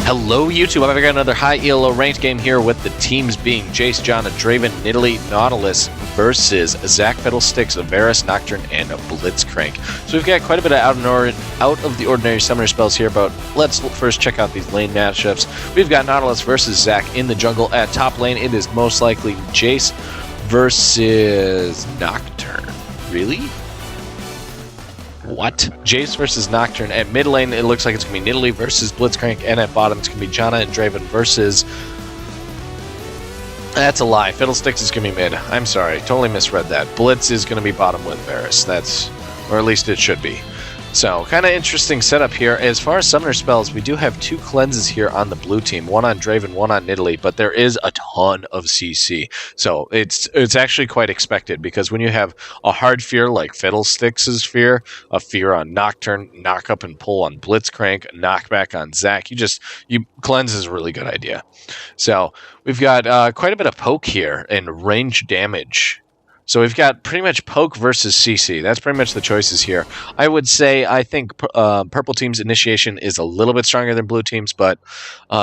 Hello YouTube, I've got another high ELO ranked game here with the teams being Jace, Janna, Draven, Nidalee, Nautilus versus Zac, Fiddlesticks, Varus, Nocturne, and Blitzcrank. So we've got quite a bit of out of the ordinary summoner spells here, but let's first check out these lane matchups. We've got Nautilus versus Zac in the jungle. At top lane, it is most likely Jace versus Nocturne. Really? What? Jace versus Nocturne. At mid lane, it looks like it's going to be Nidalee versus Blitzcrank, and at bottom, it's going to be Janna and Draven versus... That's a lie. Fiddlesticks is going to be mid. I'm sorry. Totally misread that. Blitz is going to be bottom with Varus. That's... or at least it should be. So, kind of interesting setup here. As far as summoner spells, we do have two cleanses here on the blue team. One on Draven, one on Nidalee, but there is a ton of CC. So, it's actually quite expected, because when you have a hard fear like Fiddlesticks' fear, a fear on Nocturne, knock up and pull on Blitzcrank, knockback on Zac, cleanse is a really good idea. So, we've got quite a bit of poke here and range damage. So we've got pretty much poke versus CC. That's pretty much the choices here. I would say I think purple team's initiation is a little bit stronger than blue team's, but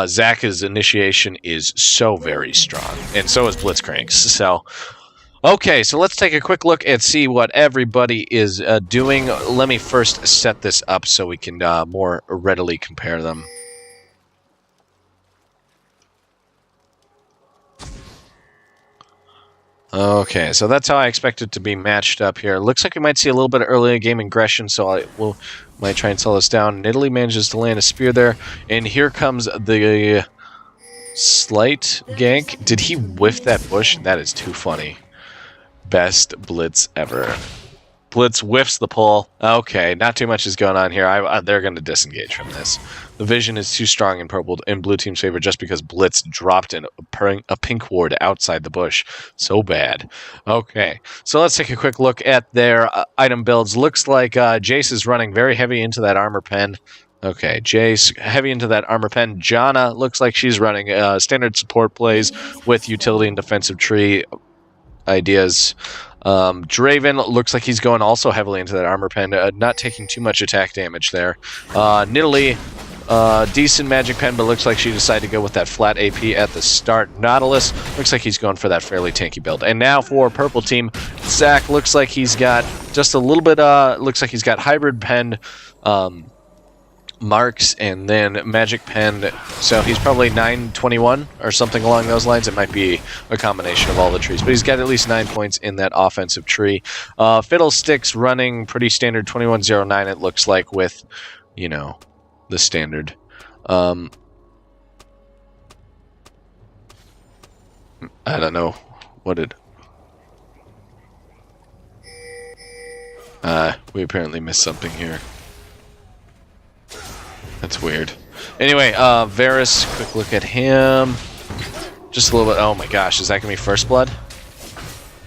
Zac's initiation is so very strong, and so is Blitzcrank's. So, okay, so let's take a quick look and see what everybody is doing. Let me first set this up so we can more readily compare them. Okay, so that's how I expect it to be matched up here. Looks like we might see a little bit of early game aggression, so I might try and slow this down. Nidalee manages to land a spear there, and here comes the slight gank. Did he whiff that bush? That is too funny. Blitz ever. Blitz whiffs the pull. Okay, not too much is going on here. They're going to disengage from this. The vision is too strong in blue team's favor just because Blitz dropped a pink ward outside the bush. So bad. Okay, so let's take a quick look at their item builds. Looks like Jace is running very heavy into that armor pen. Okay, Jace heavy into that armor pen. Janna looks like she's running standard support plays with utility and defensive tree ideas. Draven looks like he's going also heavily into that armor pen, not taking too much attack damage there. Nidalee, decent magic pen, but looks like she decided to go with that flat AP at the start. Nautilus looks like he's going for that fairly tanky build. And now for purple team, Zac looks like he's got just a little bit, looks like he's got hybrid pen, marks, and then magic pen, so he's probably 921 or something along those lines. It might be a combination of all the trees, but he's got at least 9 points in that offensive tree. Fiddlesticks running pretty standard 2109, it looks like, with, you know, the standard. I don't know what it... we apparently missed something here. That's weird. Anyway, Varus, quick look at him. Just a little bit. Oh my gosh, is that going to be first blood?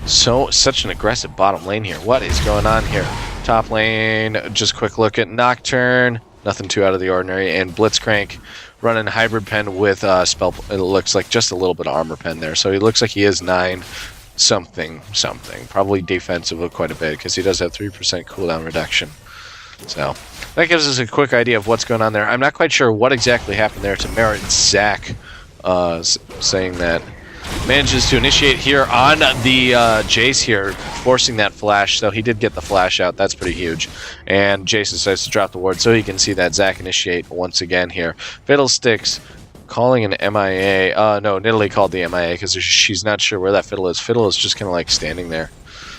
Such an aggressive bottom lane here. What is going on here? Top lane, just quick look at Nocturne. Nothing too out of the ordinary. And Blitzcrank running hybrid pen with spell. It looks like just a little bit of armor pen there. So he looks like he is 9 something. Probably defensive of quite a bit because he does have 3% cooldown reduction. So that gives us a quick idea of what's going on there. I'm not quite sure what exactly happened there to merit Zac saying that. Manages to initiate here on the Jace here, forcing that flash. So he did get the flash out. That's pretty huge. And Jace decides to drop the ward so he can see that Zac initiate once again here. Fiddlesticks calling an MIA. No, Nidalee called the MIA because she's not sure where that Fiddle is. Fiddle is just kind of like standing there.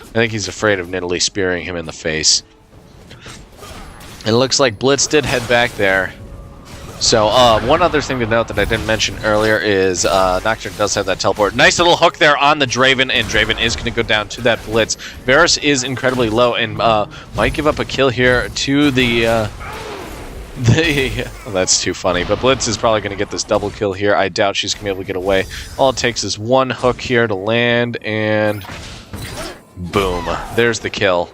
I think he's afraid of Nidalee spearing him in the face. It looks like Blitz did head back there. So, one other thing to note that I didn't mention earlier is Nocturne does have that teleport. Nice little hook there on the Draven, and Draven is going to go down to that Blitz. Varus is incredibly low and might give up a kill here to the That's too funny. But Blitz is probably going to get this double kill here. I doubt she's going to be able to get away. All it takes is one hook here to land, and boom. There's the kill.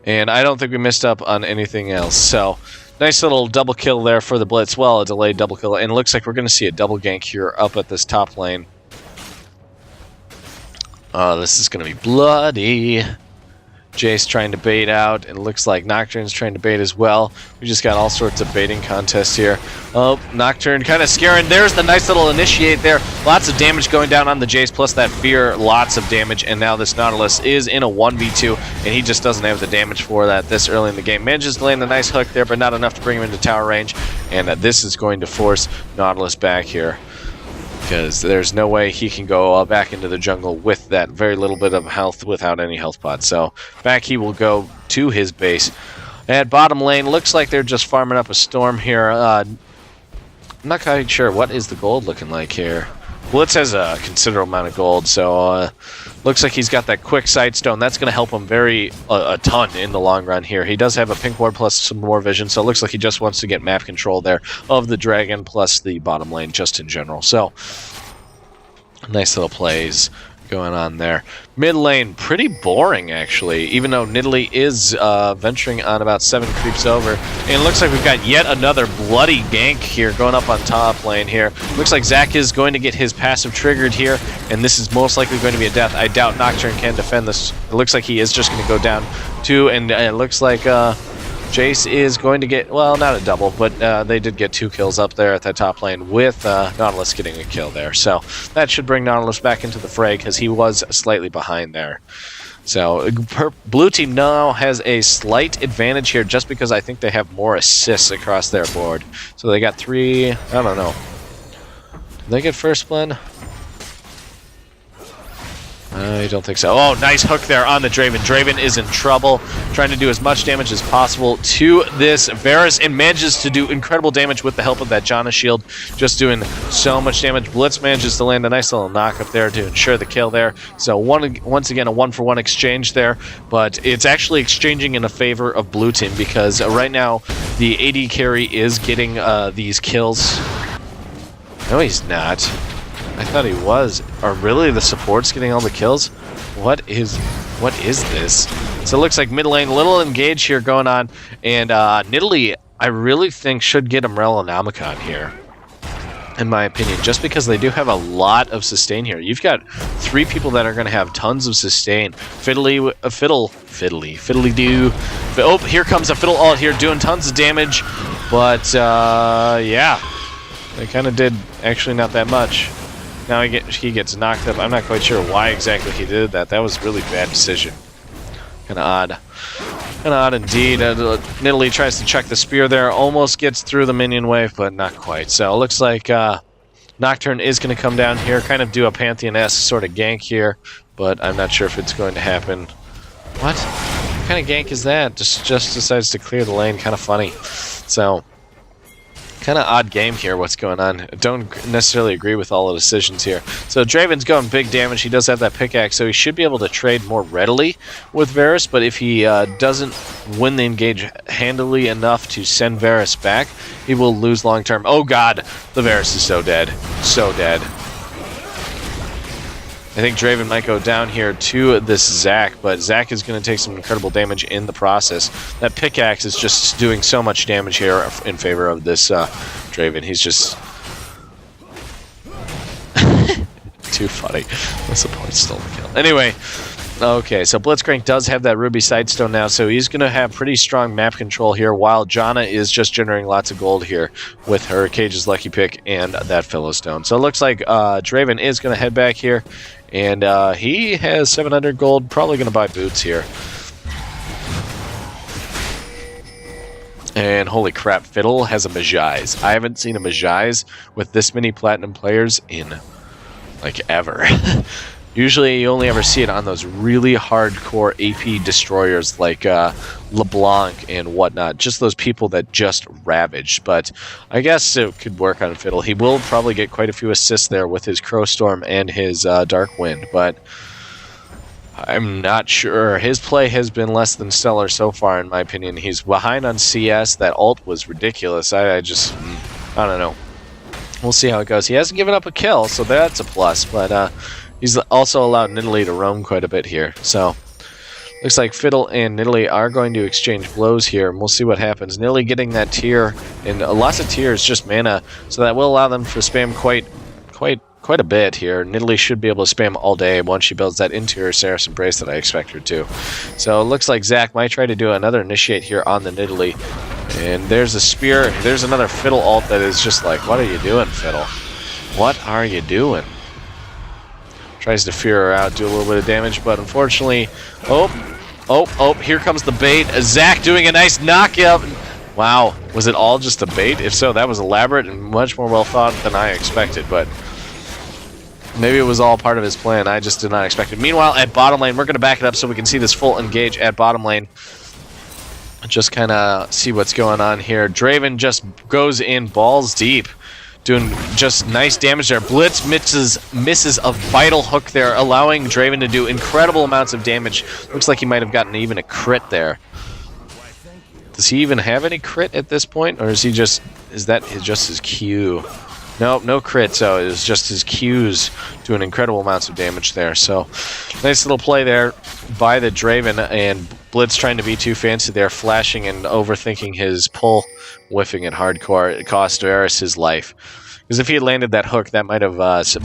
And I don't think we missed up on anything else. So, nice little double kill there for the Blitz. Well, a delayed double kill. And it looks like we're going to see a double gank here up at this top lane. This is going to be bloody. Jace trying to bait out, and it looks like Nocturne's trying to bait as well. We just got all sorts of baiting contests here. Oh, Nocturne kind of scaring. There's the nice little initiate there. Lots of damage going down on the Jace, plus that fear, lots of damage. And now this Nautilus is in a 1v2, and he just doesn't have the damage for that this early in the game. Manages to land a nice hook there, but not enough to bring him into tower range. And this is going to force Nautilus back here, because there's no way he can go back into the jungle with that very little bit of health without any health pods. So back he will go to his base. At bottom lane, looks like they're just farming up a storm here. I'm not quite sure. What is the gold looking like here? Blitz has a considerable amount of gold, so looks like he's got that quick sight stone. That's going to help him a ton in the long run here. He does have a pink ward plus some more vision, so it looks like he just wants to get map control there of the dragon plus the bottom lane just in general. So nice little plays going on there. Mid lane, pretty boring actually, even though Nidalee is venturing on about 7 creeps over. And it looks like we've got yet another bloody gank here going up on top lane here. Looks like Zac is going to get his passive triggered here, and this is most likely going to be a death. I doubt Nocturne can defend this. It looks like he is just going to go down too, and it looks like Jace is going to get, well, not a double, but they did get 2 kills up there at that top lane with Nautilus getting a kill there. So that should bring Nautilus back into the fray, because he was slightly behind there. So blue team now has a slight advantage here just because I think they have more assists across their board. So they got 3, I don't know. Did they get first blood? I don't think so. Oh, nice hook there on the Draven. Draven is in trouble, trying to do as much damage as possible to this Varus, and manages to do incredible damage with the help of that Janna shield, just doing so much damage. Blitz manages to land a nice little knock up there to ensure the kill there. So once again, a 1-for-1 exchange there, but it's actually exchanging in a favor of blue team, because right now the AD carry is getting these kills. No, he's not. I thought he was. Are really the supports getting all the kills? What is this? So it looks like mid lane, a little engage here going on, and Nidalee, I really think, should get Umbrella Nomicon here, in my opinion, just because they do have a lot of sustain here. You've got 3 people that are going to have tons of sustain. Fiddly do. Oh, here comes a Fiddle ult here, doing tons of damage, but yeah, they kind of did actually not that much. Now he gets knocked up. I'm not quite sure why exactly he did that. That was a really bad decision. Kind of odd. Kind of odd indeed. Nidalee tries to check the spear there. Almost gets through the minion wave, but not quite. So it looks like Nocturne is going to come down here, kind of do a Pantheon-esque sort of gank here, but I'm not sure if it's going to happen. What kind of gank is that? Just decides to clear the lane. Kind of funny. So kind of odd game here, what's going on. I don't necessarily agree with all the decisions here. So Draven's going big damage. He does have that pickaxe, so he should be able to trade more readily with Varus, but if he doesn't win the engage handily enough to send Varus back, he will lose long term. Oh god, the Varus is so dead. So dead. I think Draven might go down here to this Zac, but Zac is going to take some incredible damage in the process. That pickaxe is just doing so much damage here in favor of this Draven. He's just too funny. What's the point? Stole the kill. Anyway, okay, so Blitzcrank does have that Ruby Sightstone now, so he's going to have pretty strong map control here, while Janna is just generating lots of gold here with her Cage's Lucky Pick and that Philistone. So it looks like Draven is going to head back here, and he has 700 gold, probably going to buy boots here. And holy crap, Fiddle has a Magize. I haven't seen a Magize with this many platinum players in, like, ever. Usually you only ever see it on those really hardcore AP destroyers like LeBlanc and whatnot. Just those people that just ravage. But I guess it could work on Fiddle. He will probably get quite a few assists there with his Crowstorm and his Dark Wind. But I'm not sure. His play has been less than stellar so far, in my opinion. He's behind on CS. That ult was ridiculous. I don't know. We'll see how it goes. He hasn't given up a kill, so that's a plus. But he's also allowed Nidalee to roam quite a bit here. So looks like Fiddle and Nidalee are going to exchange blows here, and we'll see what happens. Nidalee getting that tier, and lots of tiers, just mana, so that will allow them to spam quite a bit here. Nidalee should be able to spam all day once she builds that interior Saracen Brace that I expect her to. So it looks like Zach might try to do another initiate here on the Nidalee. And there's a spear. There's another Fiddle ult that is just like, what are you doing, Fiddle? What are you doing? Tries to fear her out, do a little bit of damage, but unfortunately... Oh, here comes the bait. Zach doing a nice knockout. Wow, was it all just a bait? If so, that was elaborate and much more well thought than I expected, but... maybe it was all part of his plan. I just did not expect it. Meanwhile, at bottom lane, we're going to back it up so we can see this full engage at bottom lane. Just kind of see what's going on here. Draven just goes in balls deep, doing just nice damage there. Blitz misses a vital hook there, allowing Draven to do incredible amounts of damage. Looks like he might have gotten even a crit there. Does he even have any crit at this point, or is that just his Q? Nope, no crit, so it was just his Qs doing incredible amounts of damage there. So, nice little play there by the Draven, and Blitz trying to be too fancy there, flashing and overthinking his pull, whiffing it hardcore. It cost Varus his life. Because if he had landed that hook, that might have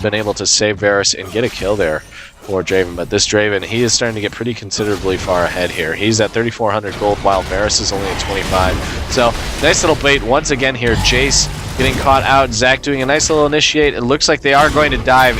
been able to save Varus and get a kill there for Draven. But this Draven, he is starting to get pretty considerably far ahead here. He's at 3,400 gold, while Varus is only at 25. So, nice little bait once again here. Jace getting caught out. Zach doing a nice little initiate. It looks like they are going to dive.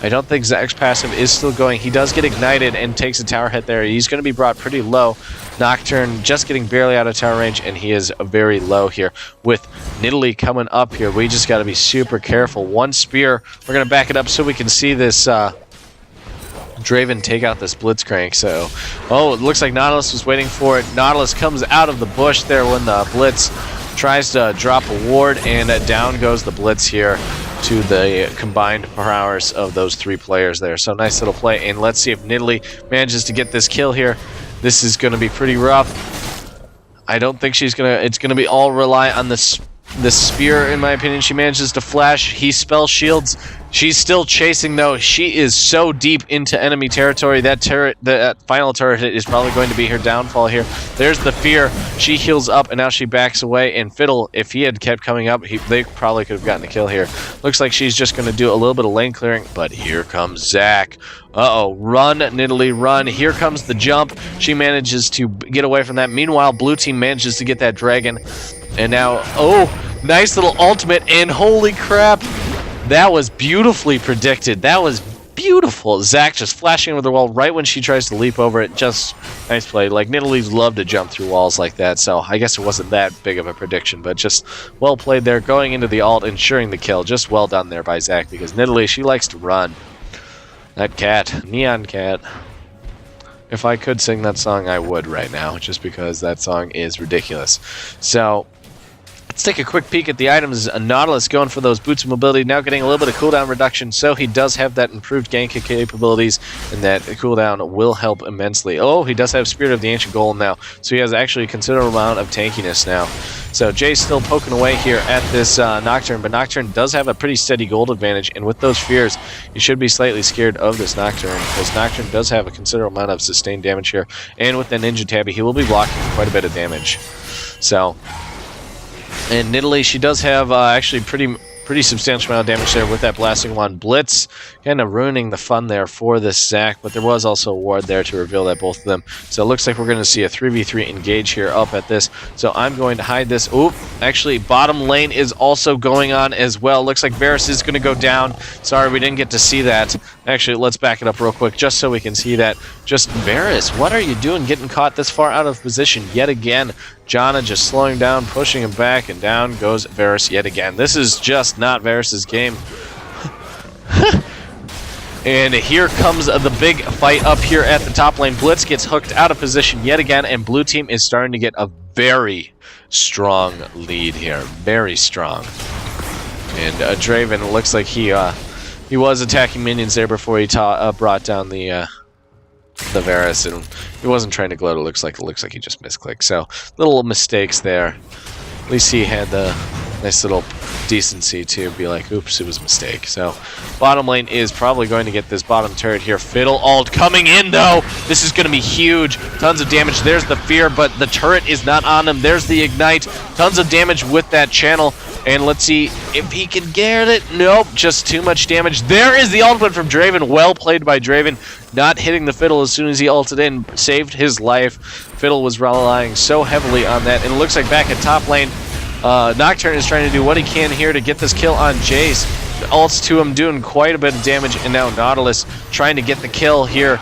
I don't think Zach's passive is still going. He does get ignited and takes a tower hit there. He's going to be brought pretty low. Nocturne just getting barely out of tower range, and he is very low here. With Nidalee coming up here, we just got to be super careful. One spear. We're going to back it up so we can see this Draven take out this Blitzcrank. So, it looks like Nautilus was waiting for it. Nautilus comes out of the bush there when the Blitz tries to drop a ward, and down goes the Blitz here to the combined powers of those three players there. So nice little play, and let's see if Nidalee manages to get this kill here. This is going to be pretty rough. I don't think it's going to be all rely on this spear, in my opinion. She manages to flash. He spell shields. She's still chasing, though. She is so deep into enemy territory. That final turret hit is probably going to be her downfall here. There's the fear. She heals up, and now she backs away. And Fiddle, if he had kept coming up, they probably could have gotten a kill here. Looks like she's just going to do a little bit of lane clearing, but here comes Zach. Uh-oh, run, Nidalee, run. Here comes the jump. She manages to get away from that. Meanwhile, blue team manages to get that dragon. And now, nice little ultimate, and holy crap, that was beautifully predicted. That was beautiful. Zach just flashing over the wall right when she tries to leap over it. Just nice play. Like, Nidalee's love to jump through walls like that, so I guess it wasn't that big of a prediction, but just well played there, going into the ult, ensuring the kill. Just well done there by Zach, because Nidalee, she likes to run. That cat, Neon Cat. If I could sing that song, I would right now, just because that song is ridiculous. So, let's take a quick peek at the items. Nautilus going for those boots of mobility, now getting a little bit of cooldown reduction, so he does have that improved gank capabilities, and that cooldown will help immensely. He does have Spirit of the Ancient Golem now, so he has actually a considerable amount of tankiness now. So Jay's still poking away here at this Nocturne, but Nocturne does have a pretty steady gold advantage, and with those fears, you should be slightly scared of this Nocturne, because Nocturne does have a considerable amount of sustained damage here, and with the Ninja Tabby, he will be blocking quite a bit of damage. So, and Nidalee, she does have actually pretty substantial amount of damage there with that Blasting Wand. Blitz kind of ruining the fun there for this Zac, but there was also a ward there to reveal that both of them. So it looks like we're going to see a 3v3 engage here up at this. So I'm going to hide this. Actually, bottom lane is also going on as well. Looks like Varus is going to go down. Sorry, we didn't get to see that. Actually, let's back it up real quick just so we can see that. Just Varus, what are you doing getting caught this far out of position yet again? Janna just slowing down, pushing him back, and down goes Varus yet again. This is just not Varus's game. And here comes the big fight up here at the top lane. Blitz gets hooked out of position yet again, and blue team is starting to get a very strong lead here. Very strong. And Draven looks like he was attacking minions there before he brought down the the Varus, and he wasn't trying to gloat. It looks like he just misclicked. So little mistakes there. At least he had the nice little decency to be like, oops, it was a mistake. So bottom lane is probably going to get this bottom turret here. Fiddle ult coming in though. This is going to be huge. Tons of damage. There's the fear, but the turret is not on him. There's the ignite. Tons of damage with that channel. And let's see if he can get it. Nope, just too much damage. There is the ultimate from Draven. Well played by Draven. Not hitting the Fiddle as soon as he ulted in. Saved his life. Fiddle was relying so heavily on that. And it looks like back at top lane, Nocturne is trying to do what he can here to get this kill on Jace. Ults to him doing quite a bit of damage. And now Nautilus trying to get the kill here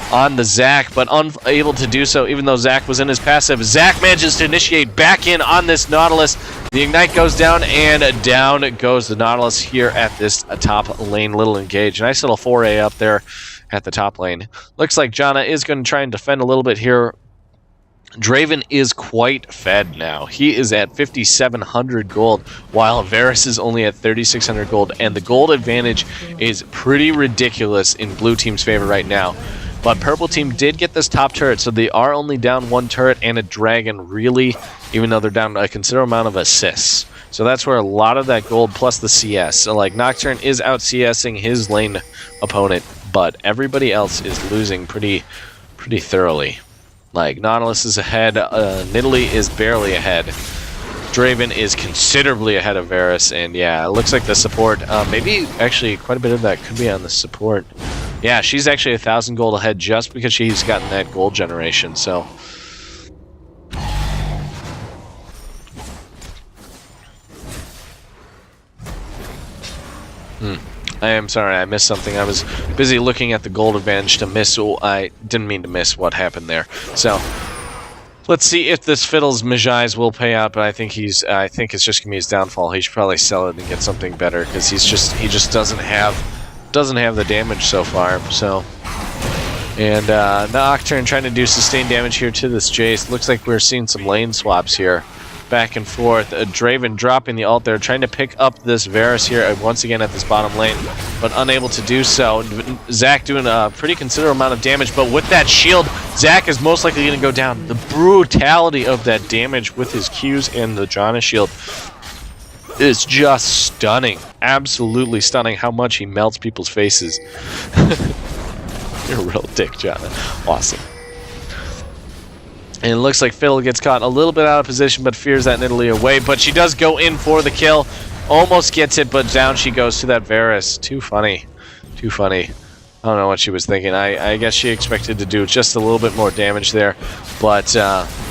on the Zac, but unable to do so even though Zac was in his passive. Zac manages to initiate back in on this Nautilus. The Ignite goes down, and down goes the Nautilus here at this top lane. Little engage. Nice little foray up there at the top lane. Looks like Janna is going to try and defend a little bit here. Draven is quite fed now. He is at 5,700 gold, while Varus is only at 3,600 gold, and the gold advantage is pretty ridiculous in blue team's favor right now. But purple team did get this top turret, so they are only down one turret and a dragon, really, even though they're down a considerable amount of assists. So that's where a lot of that gold plus the CS. So like Nocturne is out CSing his lane opponent, but everybody else is losing pretty thoroughly. Like Nautilus is ahead, Nidalee is barely ahead. Draven is considerably ahead of Varus, and yeah, it looks like the support, maybe actually quite a bit of that could be on the support. Yeah, she's actually 1,000 gold ahead just because she's gotten that gold generation, so. I am sorry, I missed something. I was busy looking at the gold advantage to miss. Oh, I didn't mean to miss what happened there. So, let's see if this Fiddle's Magi's will pay out, but I think it's just gonna be his downfall. He should probably sell it and get something better because he just doesn't have the damage so far. So, and Nocturne trying to do sustained damage here to this Jace. Looks like we're seeing some lane swaps here, back and forth. Draven dropping the ult there, trying to pick up this Varus here once again at this bottom lane, but unable to do so. Zac doing a pretty considerable amount of damage, but with that shield, Zac is most likely going to go down. The brutality of that damage with his Qs and the Janna shield is just stunning. Absolutely stunning how much he melts people's faces. You're a real dick, Janna. Awesome. And it looks like Fiddle gets caught a little bit out of position, but fears that Nidalee away. But she does go in for the kill. Almost gets it, but down she goes to that Varus. Too funny. Too funny. I don't know what she was thinking. I guess she expected to do just a little bit more damage there. But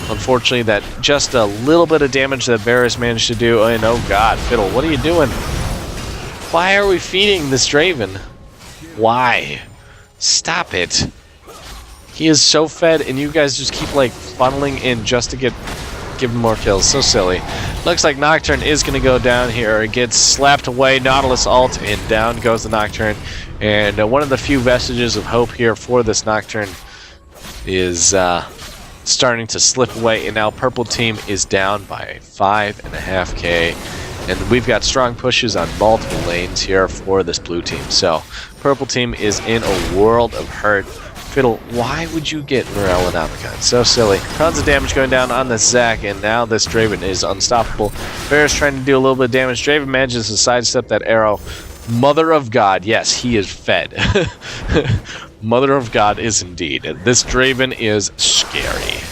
unfortunately, that just a little bit of damage that Varus managed to do. And oh god, Fiddle, what are you doing? Why are we feeding this Draven? Why? Stop it. He is so fed, and you guys just keep like funneling in just to give him more kills. So silly. Looks like Nocturne is going to go down here. It gets slapped away. Nautilus ult, and down goes the Nocturne. And one of the few vestiges of hope here for this Nocturne is starting to slip away. And now purple team is down by 5.5k. And we've got strong pushes on multiple lanes here for this blue team. So purple team is in a world of hurt. Fiddle, why would you get Morel and Omicron? So silly. Tons of damage going down on this Zac, and now this Draven is unstoppable. Varus trying to do a little bit of damage. Draven manages to sidestep that arrow. Mother of God, yes, he is fed. Mother of God is indeed. This Draven is scary.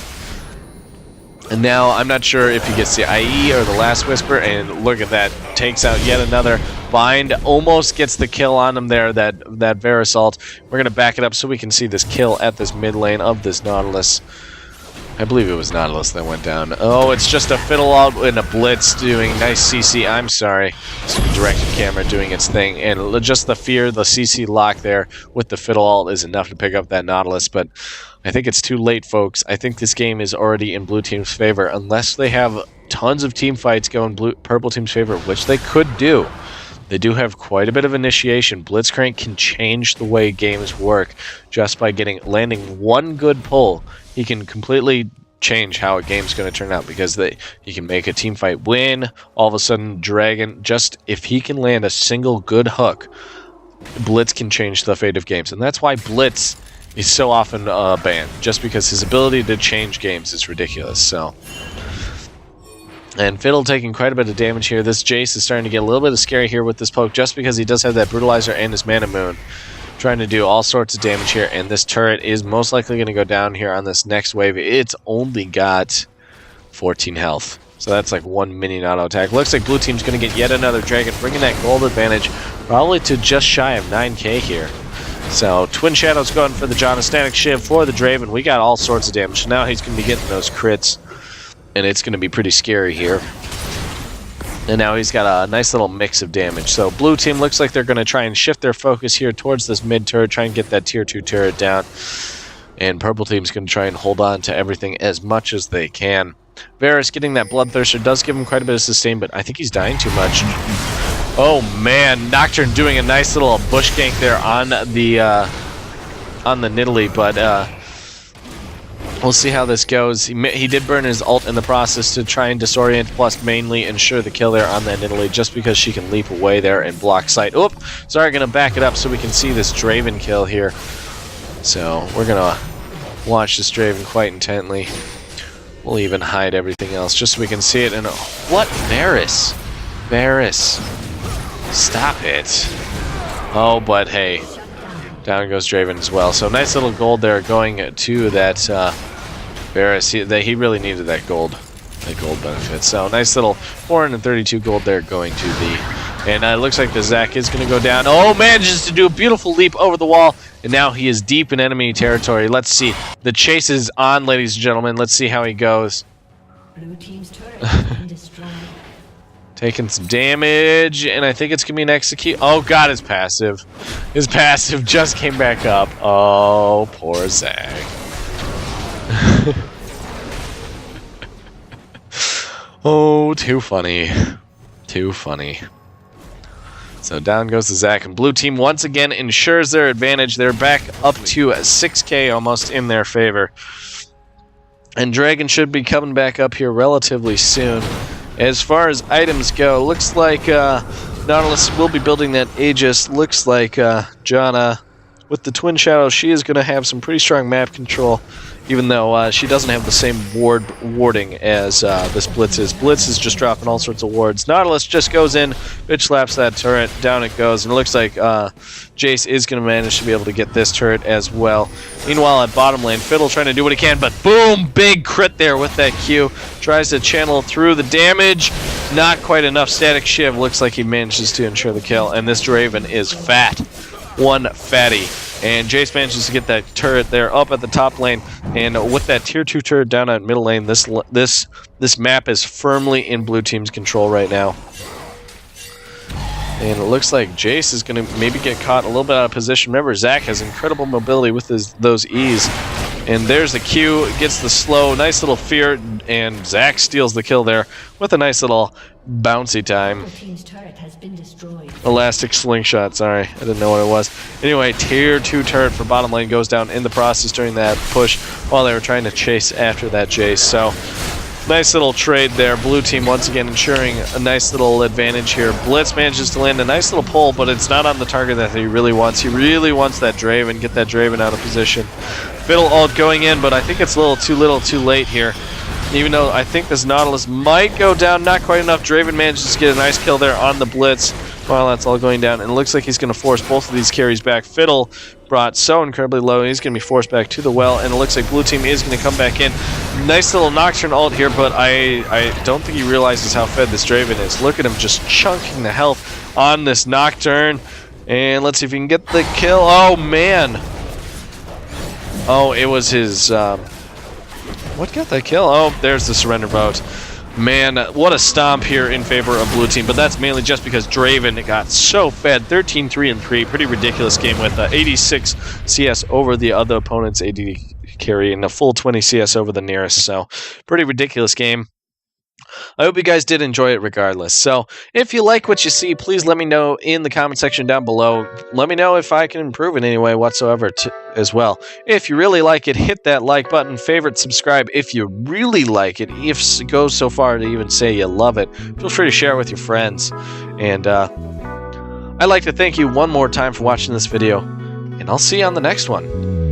And now, I'm not sure if he gets the IE or the Last Whisper, and look at that. Takes out yet another bind. Almost gets the kill on him there, that Varus ult. We're going to back it up so we can see this kill at this mid lane of this Nautilus. I believe it was Nautilus that went down. Oh, it's just a Fiddle ult and a Blitz doing nice CC. I'm sorry. Directed camera doing its thing. And just the fear, the CC lock there with the Fiddle ult is enough to pick up that Nautilus, but I think it's too late, folks. I think this game is already in blue team's favor, unless they have tons of team fights go in purple team's favor, which they could do. They do have quite a bit of initiation. Blitzcrank can change the way games work just by landing one good pull. He can completely change how a game's going to turn out because he can make a team fight win. All of a sudden, Dragon, just if he can land a single good hook, Blitz can change the fate of games. And that's why Blitz He's so often banned, just because his ability to change games is ridiculous, so... And Fiddle taking quite a bit of damage here. This Jace is starting to get a little bit of scary here with this poke, just because he does have that Brutalizer and his Mana Moon. Trying to do all sorts of damage here, and this turret is most likely going to go down here on this next wave. It's only got 14 health. So that's like 1 minion auto attack. Looks like blue team's going to get yet another dragon, bringing that gold advantage probably to just shy of 9k here. So Twin Shadows going for the Static Shiv for the Draven. We got all sorts of damage. So now he's going to be getting those crits, and it's going to be pretty scary here. And now he's got a nice little mix of damage. So blue team looks like they're going to try and shift their focus here towards this mid turret, try and get that tier 2 turret down. And purple team's going to try and hold on to everything as much as they can. Varus getting that Bloodthirster does give him quite a bit of sustain, but I think he's dying too much. Oh man, Nocturne doing a nice little bush gank there on the Nidalee, but we'll see how this goes. He did burn his ult in the process to try and disorient, plus mainly ensure the kill there on that Nidalee, just because she can leap away there and block sight. Oop! Sorry, gonna back it up so we can see this Draven kill here. So we're gonna watch this Draven quite intently. We'll even hide everything else just so we can see it. And what? Varus? Varus. Stop it. Oh, but hey. Down goes Draven as well. So nice little gold there going to that Varus. He really needed that gold benefit. So nice little 432 gold there going to the... And it looks like the Zac is going to go down. Oh, manages to do a beautiful leap over the wall. And now he is deep in enemy territory. Let's see. The chase is on, ladies and gentlemen. Let's see how he goes. Blue team's turret has been destroyed. Taking some damage, and I think it's going to be an execute. Oh, God, his passive. His passive just came back up. Oh, poor Zac. Oh, too funny. Too funny. So down goes the Zac, and blue team once again ensures their advantage. They're back up to 6k almost in their favor. And Dragon should be coming back up here relatively soon. As far as items go, looks like Nautilus will be building that Aegis. Looks like Janna, with the Twin Shadows, she is going to have some pretty strong map control, even though she doesn't have the same warding as this Blitz is. Blitz is just dropping all sorts of wards. Nautilus just goes in, bitch slaps that turret, down it goes, and it looks like Jace is going to manage to be able to get this turret as well. Meanwhile, at bottom lane, Fiddle trying to do what he can, but boom, big crit there with that Q. Tries to channel through the damage. Not quite enough. Static Shiv looks like he manages to ensure the kill, and this Draven is fat. One fatty. And Jace manages to get that turret there up at the top lane, and with that tier 2 turret down at middle lane, this map is firmly in blue team's control right now. And it looks like Jace is going to maybe get caught a little bit out of position. Remember, Zac has incredible mobility with those E's. And there's the Q, gets the slow, nice little fear, and Zac steals the kill there with a nice little bouncy time. Elastic slingshot, sorry, I didn't know what it was. Anyway, tier 2 turret for bottom lane goes down in the process during that push while they were trying to chase after that Jace. So, nice little trade there. Blue team once again ensuring a nice little advantage here. Blitz manages to land a nice little pull, but it's not on the target that he really wants. He really wants that Draven, get that Draven out of position. Fiddle ult going in, but I think it's a little too late here. Even though I think this Nautilus might go down, not quite enough. Draven manages to get a nice kill there on the Blitz while that's all going down. And it looks like he's going to force both of these carries back. Fiddle brought so incredibly low, and he's going to be forced back to the well. And it looks like blue team is going to come back in. Nice little Nocturne ult here, but I don't think he realizes how fed this Draven is. Look at him just chunking the health on this Nocturne. And let's see if he can get the kill. Oh, man. Oh, it was his... what got that kill? Oh, there's the surrender vote. Man, what a stomp here in favor of blue team, but that's mainly just because Draven got so fed. 13-3-3, pretty ridiculous game with 86 CS over the other opponent's AD carry and a full 20 CS over the nearest, so pretty ridiculous game. I hope you guys did enjoy it regardless. So, if you like what you see, please let me know in the comment section down below. Let me know if I can improve in any way whatsoever as well. If you really like it, hit that like button, favorite, subscribe. If you really like it, if it goes so far to even say you love it, feel free to share it with your friends. And I'd like to thank you one more time for watching this video, and I'll see you on the next one.